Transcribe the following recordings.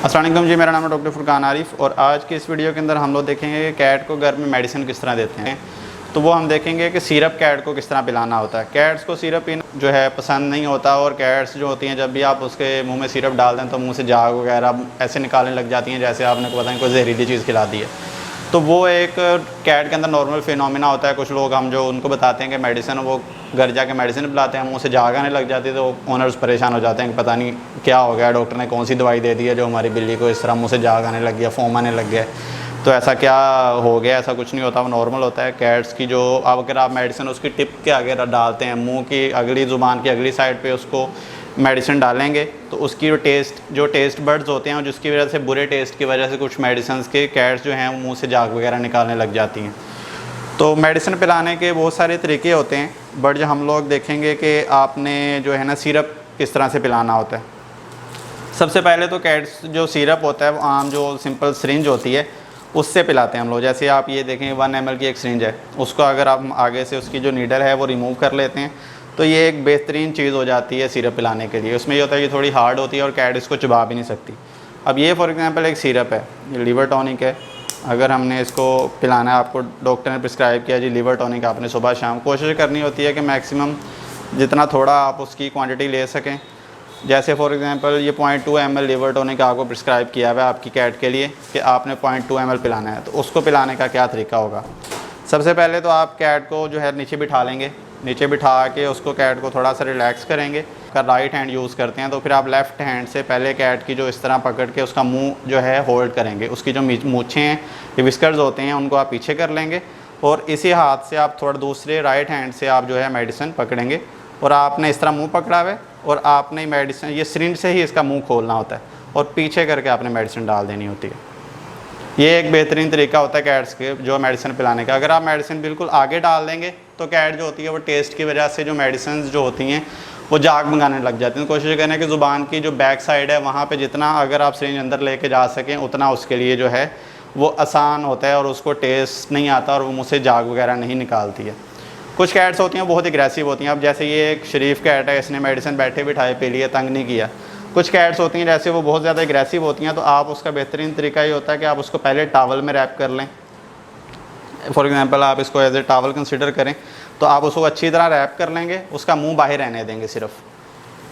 अस्सलाम वालेकुम जी, मेरा नाम है डॉक्टर फुरकान आरिफ और आज की इस वीडियो के अंदर हम लोग देखेंगे कि कैट को घर में मेडिसिन किस तरह देते हैं। तो वो हम देखेंगे कि सिरप कैट को किस तरह पिलाना होता है। कैट्स को सिरप पीना जो है पसंद नहीं होता और कैट्स जो होती हैं जब भी आप उसके मुंह में सिरप डाल दें तो मुंह से जाग वगैरह ऐसे निकालने लग जाती हैं जैसे आपने पता नहीं कोई जहरीली चीज़ खिला दी है। तो वो एक कैट के अंदर नॉर्मल फिनोमिना होता है। कुछ लोग हम जो उनको बताते हैं कि मेडिसिन, वो घर जाके मेडिसिन पिलाते हैं, मुंह से जाग आने लग जाती है तो ओनर्स परेशान हो जाते हैं कि पता नहीं क्या हो गया, डॉक्टर ने कौन सी दवाई दे दी है जो हमारी बिल्ली को इस तरह मुंह से जाग आने लग गया, फोम आने लग गया। तो ऐसा क्या हो गया? ऐसा कुछ नहीं होता, वो नॉर्मल होता है। कैट्स की जो अगर आप मेडिसिन उसकी टिप के आगे डालते हैं, मुँह की अगली ज़ुबान की अगली साइड पर उसको मेडिसिन डालेंगे तो उसकी जो टेस्ट बर्ड्स होते हैं जिसकी वजह से बुरे टेस्ट की वजह से कुछ मेडिसिन के कैट्स जो हैं वो मुंह से जाग वगैरह निकालने लग जाती हैं। तो मेडिसिन पिलाने के बहुत सारे तरीके होते हैं, बट जो हम लोग देखेंगे कि आपने जो है ना सिरप किस तरह से पिलाना होता है। सबसे पहले तो कैट्स जो सिरप होता है वो आम जो सिंपल सिरिंज होती है उससे पिलाते हैं हम लोग। जैसे आप ये देखें 1 ml की एक सिरिंज है, उसको अगर आप आगे से उसकी जो नीडल है वो रिमूव कर लेते हैं तो ये एक बेहतरीन चीज़ हो जाती है सिरप पिलाने के लिए। उसमें ये होता है कि थोड़ी हार्ड होती है और कैट इसको चबा भी नहीं सकती। अब ये फॉर एग्जांपल एक सिरप है, ये लिवर टॉनिक है। अगर हमने इसको पिलाना है, आपको डॉक्टर ने प्रिस्क्राइब किया जी लिवर टॉनिक आपने सुबह शाम, कोशिश करनी होती है कि मैक्सिमम जितना थोड़ा आप उसकी क्वांटिटी ले सकें। जैसे फॉर एग्जांपल ये 0.2 ml लिवर टॉनिक आपको प्रिस्क्राइब किया हुआ है आपकी कैट के लिए कि आपने 0.2 ml पिलाना है। तो उसको पिलाने का क्या तरीका होगा? सबसे पहले तो आप कैट को जो है नीचे बिठा लेंगे, नीचे बिठा के उसको कैट को थोड़ा सा रिलैक्स करेंगे। अगर राइट हैंड यूज़ करते हैं तो फिर आप लेफ़्ट हैंड से पहले कैट की जो इस तरह पकड़ के उसका मुंह जो है होल्ड करेंगे। उसकी जो मूँछें हैं, ये विस्कर्स होते हैं, उनको आप पीछे कर लेंगे और इसी हाथ से आप थोड़ा दूसरे राइट हैंड से आप जो है मेडिसिन पकड़ेंगे और आपने इस तरह मुँह पकड़ा हुआ है और आपने मेडिसिन ये सिरिंज से ही इसका मुँह खोलना होता है और पीछे करके आपने मेडिसिन डाल देनी होती है। ये एक बेहतरीन तरीका होता है कैट्स के जो मेडिसिन पिलाने का। अगर आप मेडिसिन बिल्कुल आगे डाल देंगे तो कैट जो होती है वो टेस्ट की वजह से जो मेडिसिन जो होती हैं वो जाग मंगाने लग जाती हैं। कोशिश करें कि ज़ुबान की जो बैक साइड है वहाँ पे जितना अगर आप सिरिंज अंदर लेके जा सकें उतना उसके लिए जो है वो आसान होता है और उसको टेस्ट नहीं आता और वो मुँह से जाग वगैरह नहीं निकालती है। कुछ कैट्स होती हैं बहुत एग्रेसिव होती हैं। अब जैसे ये एक शरीफ कैट है, इसने मेडिसिन बैठे बिठाए पी लिए, तंग नहीं किया। कुछ कैट्स होती हैं जैसे वो बहुत ज़्यादा एग्रेसिव होती हैं, तो आप उसका बेहतरीन तरीका ये होता है कि आप उसको पहले टॉवल में रैप कर लें। फॉर एग्जांपल आप इसको एज ए टॉवल कंसिडर करें तो आप उसको अच्छी तरह रैप कर लेंगे, उसका मुंह बाहर रहने देंगे सिर्फ,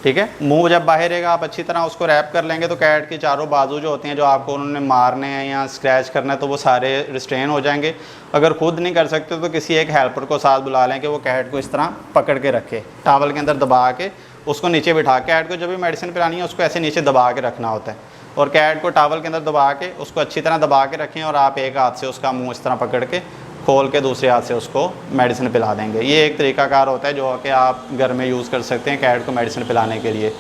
ठीक है। मुंह जब बाहर रहेगा आप अच्छी तरह उसको रैप कर लेंगे तो कैट के चारों बाजू जो होते हैं जो आपको उन्होंने मारने हैं या स्क्रैच करना है तो वो सारे रिस्ट्रेन हो जाएंगे। अगर खुद नहीं कर सकते तो किसी एक हेल्पर को साथ बुला लें कि वो कैट को इस तरह पकड़ के रखे, टॉवल के अंदर दबा के उसको नीचे बिठा के। कैट को जब भी मेडिसिन पिलानी है उसको ऐसे नीचे दबा के रखना होता है और कैट को टॉवल के अंदर दबा के उसको अच्छी तरह दबा के रखें और आप एक हाथ से उसका मुंह इस तरह पकड़ के खोल के दूसरे हाथ से उसको मेडिसिन पिला देंगे। ये एक तरीकाकार होता है जो कि आप घर में यूज़ कर सकते हैं कैट को मेडिसिन पिलाने के लिए।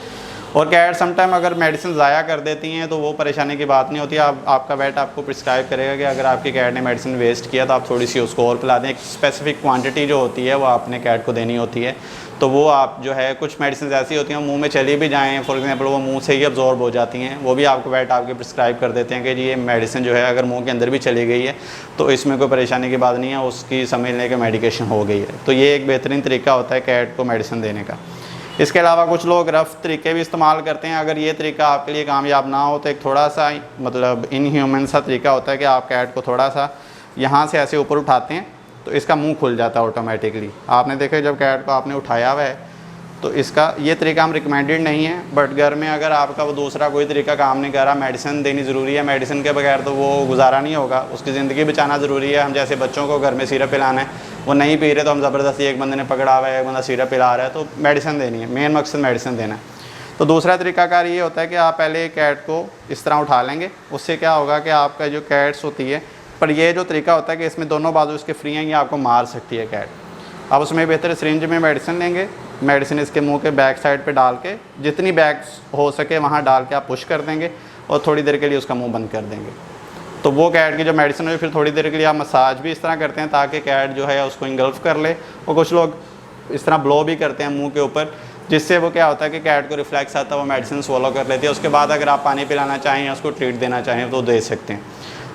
और कैट समटाइम अगर मेडिसिन ज़ाया कर देती हैं तो वो परेशानी की बात नहीं होती। आपका वेट आपको प्रिस्क्राइब करेगा कि अगर आपकी कैट ने मेडिसिन वेस्ट किया तो आप थोड़ी सी उसको और पिला दें। एक स्पेसिफिक क्वांटिटी जो होती है वो आपने कैट को देनी होती है। तो वो आप जो है कुछ मेडिसिन ऐसी होती हैं मुंह में चली भी जाएँ, फॉर एग्जांपल वो मुंह से ही अब्जॉर्ब हो जाती हैं, वो भी आपको वेट आपके प्रिस्क्राइब कर देते हैं कि जी ये मेडिसिन जो है अगर मुंह के अंदर भी चली गई है तो इसमें कोई परेशानी की बात नहीं है, उसकी समझने के मेडिकेशन हो गई है। तो ये एक बेहतरीन तरीका होता है कैट को मेडिसिन देने का। इसके अलावा कुछ लोग रफ़ तरीके भी इस्तेमाल करते हैं। अगर ये तरीका आपके लिए कामयाब ना हो तो एक थोड़ा सा मतलब इनह्यूमन सा तरीका होता है कि आप कैट को थोड़ा सा यहाँ से ऐसे ऊपर उठाते हैं तो इसका मुंह खुल जाता है ऑटोमेटिकली। आपने देखा जब कैट को आपने उठाया हुआ है तो इसका ये तरीका हम रिकमेंडेड नहीं है, बट घर में अगर आपका वो दूसरा कोई तरीका काम नहीं कर रहा, मेडिसिन देनी ज़रूरी है, मेडिसिन के बगैर तो वो गुजारा नहीं होगा, उसकी ज़िंदगी बचाना ज़रूरी है। हम जैसे बच्चों को घर में सिरप पिलाना है, वो नहीं पी रहे तो हम ज़बरदस्ती एक बंदे ने पकड़ा हुआ है, एक बंदा सिरप पिला रहा है, तो मेडिसिन देनी है, मेन मकसद मेडिसिन देना है। तो दूसरा तरीकाकार ये होता है कि आप पहले कैट को इस तरह उठा लेंगे। उससे क्या होगा कि आपका जो कैट्स होती है, पर ये जो तरीका होता है कि इसमें दोनों बाजू इसके फ्री हैं, ये आपको मार सकती है कैट। आप उसमें बेहतर सिरिंज में मेडिसिन लेंगे, मेडिसिन इसके मुंह के बैक साइड पे डाल के जितनी बैक हो सके वहाँ डाल के आप पुश कर देंगे और थोड़ी देर के लिए उसका मुंह बंद कर देंगे। तो वो कैट की जो मेडिसिन है फिर थोड़ी देर के लिए आप मसाज भी इस तरह करते हैं ताकि कैट जो है उसको इंगल्फ कर ले। और कुछ लोग इस तरह ब्लो भी करते हैं मुँह के ऊपर, जिससे वो क्या होता है कि कैट को रिफ्लेक्स आता है, वो मेडिसिन swallow कर लेती है। उसके बाद अगर आप पानी पिलाना चाहें या उसको ट्रीट देना चाहें तो दे सकते हैं।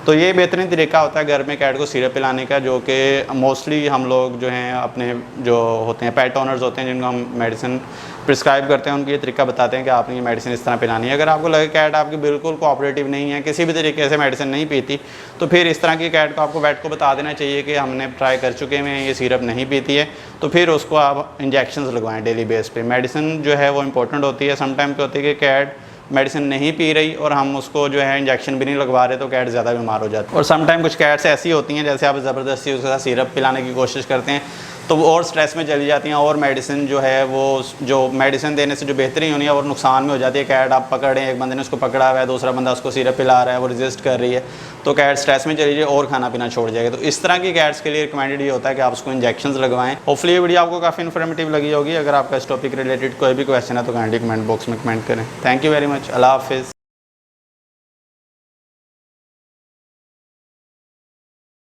तो ये बेहतरीन तरीका होता है घर में कैट को सिरप पिलाने का, जो कि मोस्टली हम लोग जो हैं अपने जो होते हैं पेट ओनर्स होते हैं जिनको हम मेडिसिन प्रिस्क्राइब करते हैं, उनको ये तरीका बताते हैं कि आपने ये मेडिसिन इस तरह पिलानी है। अगर आपको लगे कैट आपकी बिल्कुल कोऑपरेटिव नहीं है, किसी भी तरीके से मेडिसिन नहीं पीती, तो फिर इस तरह की कैट को आपको वेट को बता देना चाहिए कि हमने ट्राई कर चुके हैं, ये सिरप नहीं पीती है, तो फिर उसको आप इंजेक्शंस लगवाएं डेली बेस पे। मेडिसिन जो है वो इंपॉर्टेंट होती है। समटाइम क्या होती है कि कैट मेडिसिन नहीं पी रही और हम उसको जो है इंजेक्शन भी नहीं लगवा रहे, तो कैट ज़्यादा बीमार हो जाती है। और समटाइम कुछ कैट्स ऐसी होती हैं जैसे आप ज़बरदस्ती उसके साथ सिरप पिलाने की कोशिश करते हैं, तो वो और स्ट्रेस में चली जाती हैं और मेडिसिन जो है वो जो मेडिसिन देने से जो बेहतरी होनी है और नुकसान में हो जाती है। कैट आप पकड़ें, एक बंदे ने उसको पकड़ा हुआ है, दूसरा बंदा उसको सिरप पिला रहा है, वो रेजिस्ट कर रही है, तो कैट स्ट्रेस में चली जाए और खाना पीना छोड़ जाएगा। तो इस तरह की कैट्स के लिए रिकमेंडेड ये होता है कि आप उसको इंजेक्शंस लगवाएं। होपफुली ये वीडियो आपको काफ़ी इन्फॉर्मेटिव लगी होगी। अगर आपका इस टॉपिक रिलेटेड कोई भी क्वेश्चन है तो काइंडली कमेंट बॉक्स में कमेंट करें। Thank you very much. अल्लाह हाफिज़।